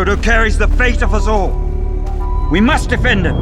Frodo carries the fate of us all. We must defend him.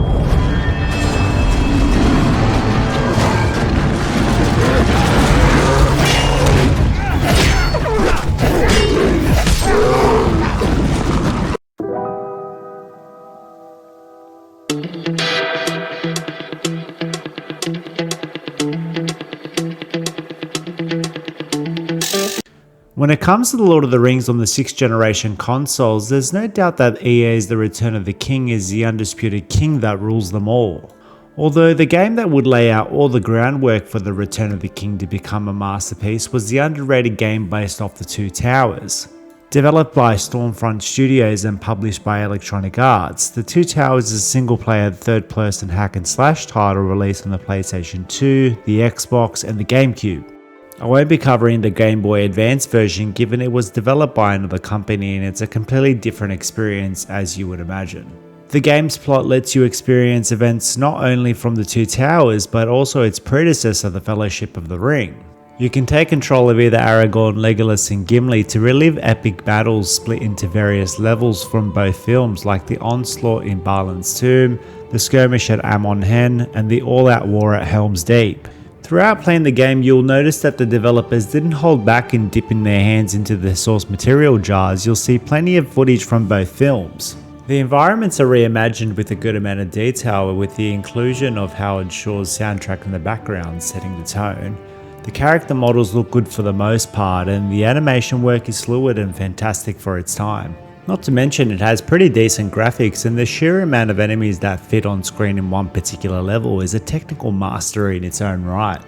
When it comes to The Lord of the Rings on the 6th generation consoles, there's no doubt that EA's The Return of the King is the undisputed king that rules them all. Although the game that would lay out all the groundwork for The Return of the King to become a masterpiece was the underrated game based off The Two Towers. Developed by Stormfront Studios and published by Electronic Arts, The Two Towers is a single-player third-person hack-and-slash title released on the PlayStation 2, the Xbox, and the GameCube. I won't be covering the Game Boy Advance version given it was developed by another company and it's a completely different experience as you would imagine. The game's plot lets you experience events not only from The Two Towers but also its predecessor, The Fellowship of the Ring. You can take control of either Aragorn, Legolas and Gimli to relive epic battles split into various levels from both films like the onslaught in Balin's Tomb, the skirmish at Amon Hen and the all-out war at Helm's Deep. Throughout playing the game, you'll notice that the developers didn't hold back in dipping their hands into the source material jars. You'll see plenty of footage from both films. The environments are reimagined with a good amount of detail, with the inclusion of Howard Shore's soundtrack in the background setting the tone. The character models look good for the most part, and the animation work is fluid and fantastic for its time. Not to mention it has pretty decent graphics, and the sheer amount of enemies that fit on screen in one particular level is a technical mastery in its own right.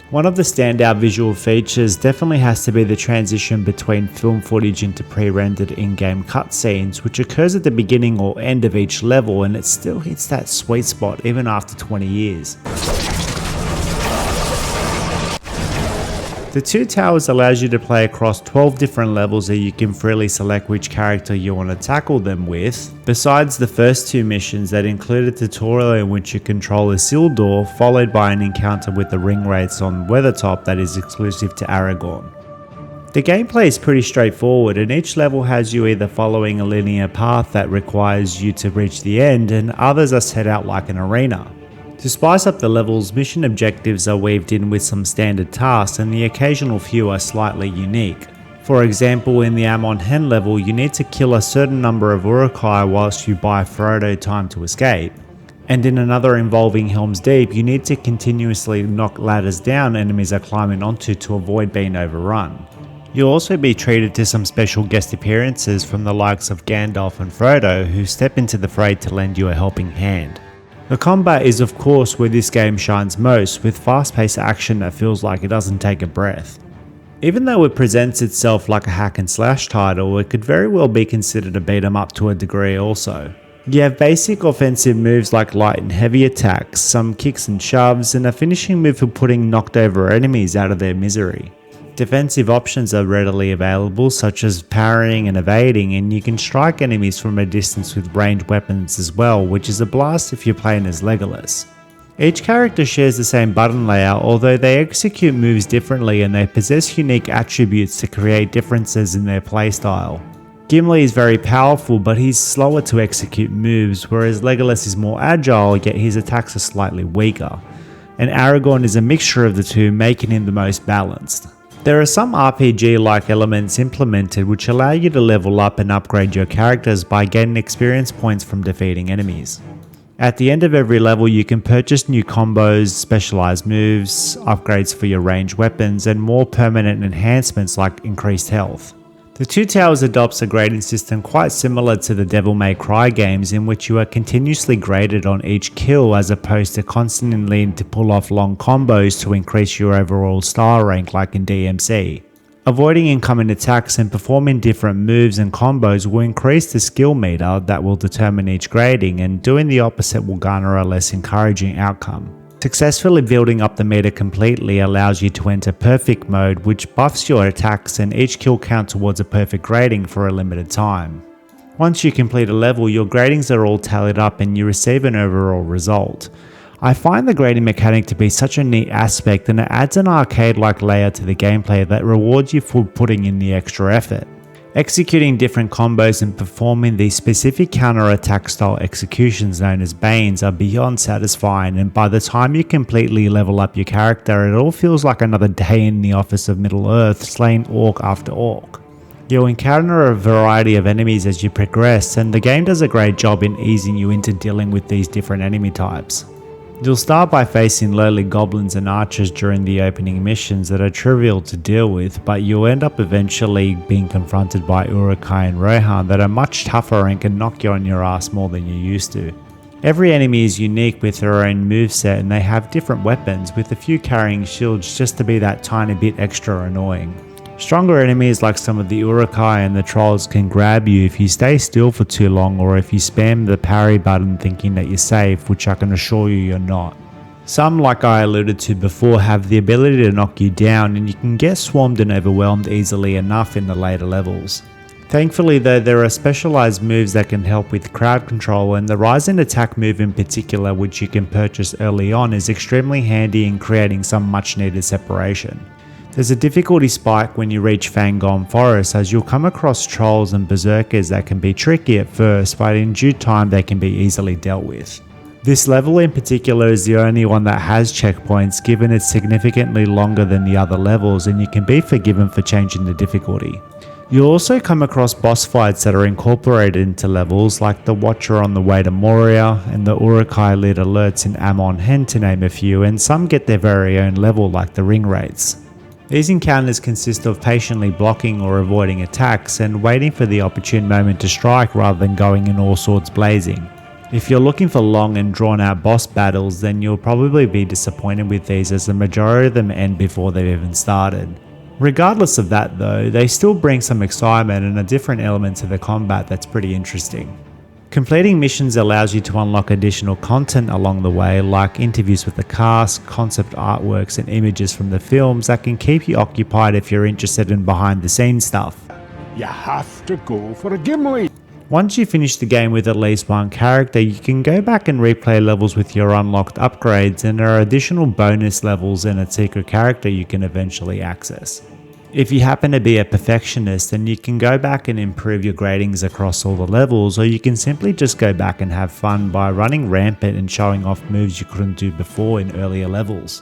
One of the standout visual features definitely has to be the transition between film footage into pre-rendered in-game cutscenes, which occurs at the beginning or end of each level, and it still hits that sweet spot even after 20 years. The Two Towers allows you to play across 12 different levels that you can freely select which character you want to tackle them with, besides the first two missions that include a tutorial in which you control Isildur, followed by an encounter with the ring wraiths on Weathertop that is exclusive to Aragorn. The gameplay is pretty straightforward, and each level has you either following a linear path that requires you to reach the end, and others are set out like an arena. To spice up the levels, mission objectives are weaved in with some standard tasks, and the occasional few are slightly unique. For example, in the Amon Hen level, you need to kill a certain number of Uruk-hai whilst you buy Frodo time to escape. And in another involving Helm's Deep, you need to continuously knock ladders down enemies are climbing onto to avoid being overrun. You'll also be treated to some special guest appearances from the likes of Gandalf and Frodo, who step into the fray to lend you a helping hand. The combat is of course where this game shines most, with fast-paced action that feels like it doesn't take a breath. Even though it presents itself like a hack and slash title, it could very well be considered a beat 'em up to a degree also. You have basic offensive moves like light and heavy attacks, some kicks and shoves, and a finishing move for putting knocked over enemies out of their misery. Defensive options are readily available, such as parrying and evading, and you can strike enemies from a distance with ranged weapons as well, which is a blast if you're playing as Legolas. Each character shares the same button layout, although they execute moves differently and they possess unique attributes to create differences in their playstyle. Gimli is very powerful, but he's slower to execute moves, whereas Legolas is more agile, yet his attacks are slightly weaker. And Aragorn is a mixture of the two, making him the most balanced. There are some RPG-like elements implemented which allow you to level up and upgrade your characters by gaining experience points from defeating enemies. At the end of every level you can purchase new combos, specialized moves, upgrades for your ranged weapons, and more permanent enhancements like increased health. The Two Towers adopts a grading system quite similar to the Devil May Cry games, in which you are continuously graded on each kill as opposed to constantly needing to pull off long combos to increase your overall star rank like in DMC. Avoiding incoming attacks and performing different moves and combos will increase the skill meter that will determine each grading, and doing the opposite will garner a less encouraging outcome. Successfully building up the meter completely allows you to enter perfect mode, which buffs your attacks, and each kill counts towards a perfect grading for a limited time. Once you complete a level, your gradings are all tallied up and you receive an overall result. I find the grading mechanic to be such a neat aspect, and it adds an arcade-like layer to the gameplay that rewards you for putting in the extra effort. Executing different combos and performing these specific counter-attack style executions known as Banes are beyond satisfying, and by the time you completely level up your character, it all feels like another day in the office of Middle-earth slaying orc after orc. You'll encounter a variety of enemies as you progress, and the game does a great job in easing you into dealing with these different enemy types. You'll start by facing lowly goblins and archers during the opening missions that are trivial to deal with, but you'll end up eventually being confronted by Uruk-hai and Rohan that are much tougher and can knock you on your ass more than you used to. Every enemy is unique with their own moveset, and they have different weapons, with a few carrying shields just to be that tiny bit extra annoying. Stronger enemies like some of the Uruk-hai and the trolls can grab you if you stay still for too long, or if you spam the parry button thinking that you're safe, which I can assure you you're not. Some, like I alluded to before, have the ability to knock you down, and you can get swarmed and overwhelmed easily enough in the later levels. Thankfully though, there are specialized moves that can help with crowd control, and the rise in attack move in particular, which you can purchase early on, is extremely handy in creating some much needed separation. There's a difficulty spike when you reach Fangorn Forest, as you'll come across trolls and berserkers that can be tricky at first, but in due time they can be easily dealt with. This level in particular is the only one that has checkpoints, given it's significantly longer than the other levels, and you can be forgiven for changing the difficulty. You'll also come across boss fights that are incorporated into levels, like the Watcher on the way to Moria and the Uruk-hai lead alerts in Amon Hen, to name a few, and some get their very own level like the Ring Wraiths. These encounters consist of patiently blocking or avoiding attacks and waiting for the opportune moment to strike rather than going in all swords blazing. If you're looking for long and drawn out boss battles, then you'll probably be disappointed with these, as the majority of them end before they've even started. Regardless of that though, they still bring some excitement and a different element to the combat that's pretty interesting. Completing missions allows you to unlock additional content along the way, like interviews with the cast, concept artworks and images from the films that can keep you occupied if you're interested in behind the scenes stuff. You have to go for a Gimli. Once you finish the game with at least one character, you can go back and replay levels with your unlocked upgrades, and there are additional bonus levels and a secret character you can eventually access. If you happen to be a perfectionist, then you can go back and improve your gradings across all the levels, or you can simply just go back and have fun by running rampant and showing off moves you couldn't do before in earlier levels.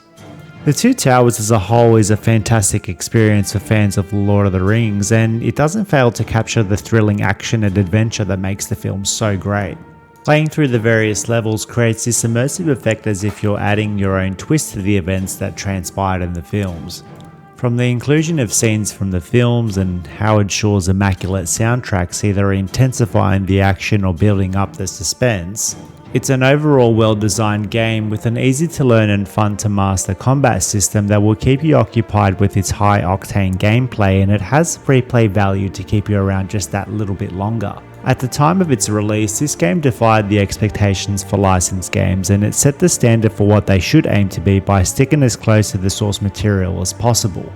The Two Towers as a whole is a fantastic experience for fans of The Lord of the Rings, and it doesn't fail to capture the thrilling action and adventure that makes the film so great. Playing through the various levels creates this immersive effect as if you're adding your own twist to the events that transpired in the films. From the inclusion of scenes from the films and Howard Shore's immaculate soundtracks either intensifying the action or building up the suspense, it's an overall well-designed game with an easy to learn and fun to master combat system that will keep you occupied with its high-octane gameplay, and it has replay value to keep you around just that little bit longer. At the time of its release, this game defied the expectations for licensed games, and it set the standard for what they should aim to be by sticking as close to the source material as possible.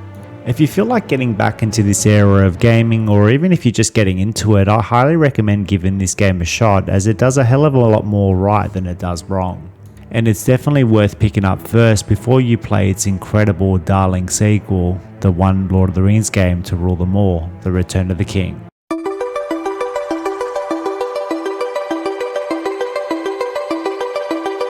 If you feel like getting back into this era of gaming, or even if you're just getting into it, I highly recommend giving this game a shot, as it does a hell of a lot more right than it does wrong. And it's definitely worth picking up first before you play its incredible darling sequel, the one Lord of the Rings game to rule them all, The Return of the King.